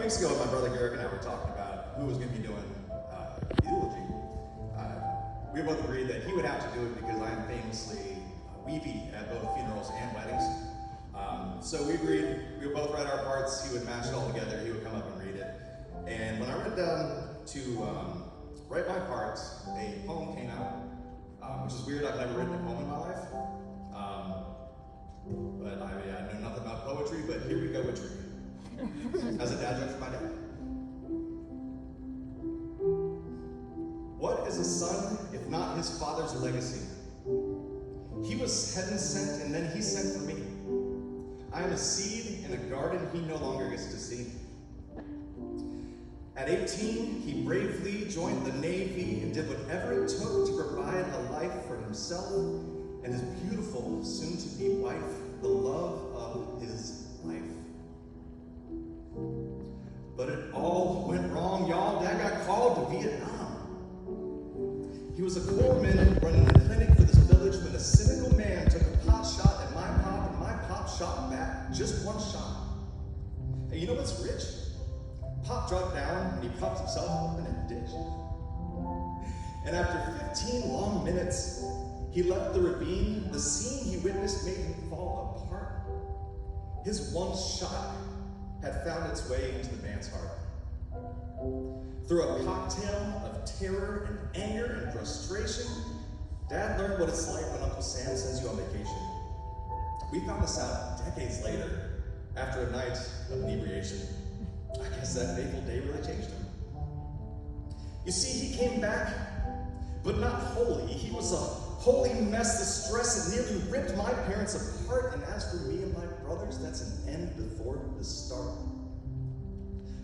weeks ago, my brother Garrick and I were talking about who was going to be doing Eulogy. We both agreed that he would have to do it because I am famously weepy at both funerals and weddings. So we agreed, we would both write our parts, he would match it all together, he would come up and read it. And when I went down to write my part, a poem came out, which is weird, I've never written a poem in my life. But I know nothing about poetry, but here we go with tree. As a dad joke for my dad. What is a son if not his father's legacy? He was heaven sent and then he sent for me. I am a seed in a garden he no longer gets to see. At 18, he bravely joined the Navy and did whatever it took to provide a life for himself and his beautiful soon-to-be wife, the love of his life. But it all went wrong, y'all. Dad got called to Vietnam. He was a corpsman running a clinic for this village when a cynical man took a pot shot at my pop, and my pop shot back. Just one shot. And you know what's rich? Pop dropped down and he propped himself up in a ditch. And after 15 long minutes, he left the ravine. The scene he witnessed made him fall apart. His one shot had found its way into the man's heart. Through a cocktail of terror and anger and frustration, Dad learned what it's like when Uncle Sam sends you on vacation. We found this out decades later, after a night of inebriation. I guess that fateful day really changed him. You see, he came back, but not wholly. He was a holy mess. The stress had nearly ripped my parents apart, and as for me and my brothers, that's an end before the start.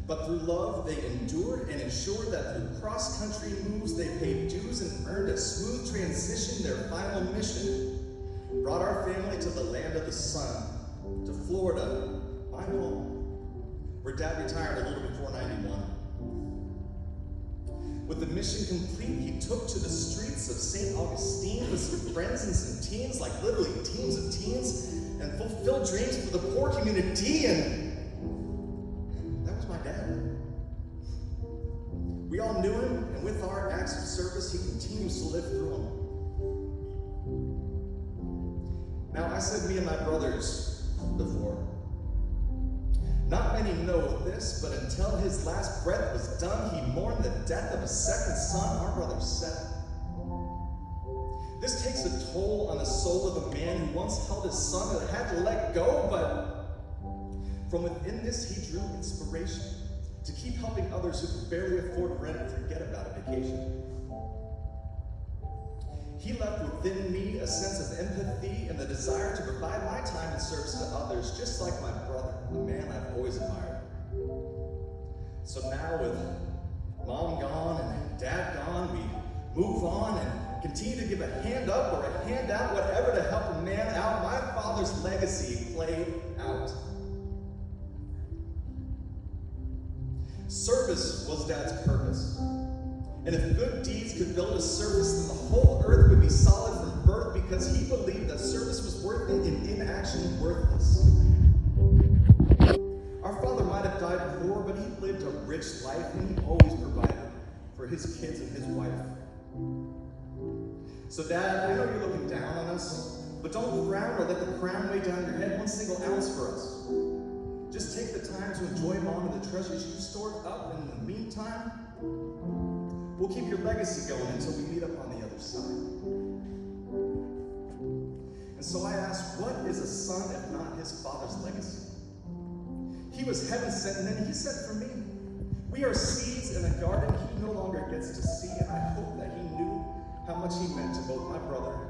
But through love, they endured and ensured that through cross-country moves, they paid dues and earned a smooth transition. Their final mission brought our family to the land of the sun, to Florida, my home, where Dad retired a little before 91. With the mission complete, he took to the streets of St. Augustine with some friends and some teens, like literally teams of teens, and fulfilled dreams for the poor community, and that was my dad. We all knew him, and with our acts of service, he continues to live through them. Now, I said me and my brothers before. Not many know this, but until his last breath was done, he mourned the death of his second son, our brother Seth. This takes a toll on the soul of a man who once held his son and had to let go, but from within this he drew inspiration to keep helping others who could barely afford rent and forget about a vacation. He left within me a sense of empathy and the desire to provide my time and service to others, just like my brother, a man I've always admired. So now with Mom gone and Dad gone, we move on and continue to give a hand up or a hand out, whatever to help a man out. My father's legacy played out. Service was Dad's purpose. And if good deeds could build a service, then the whole earth would be solid from birth, because he believed that service was worth it and inaction worthless. Our father might have died poor, but he lived a rich life, and he always provided for his kids and his wife. So Dad, I know you're looking down on us, but don't frown or let the crown weigh down your head 1 single ounce for us. Just take the time to enjoy Mom and the treasures you've stored up, and in the meantime, we'll keep your legacy going until we meet up on the other side. And so I ask, what is a son if not his father's legacy? He was heaven sent, and then he sent for me. We are seeds in a garden he no longer gets to see, and I hope that he knew how much he meant to both my brother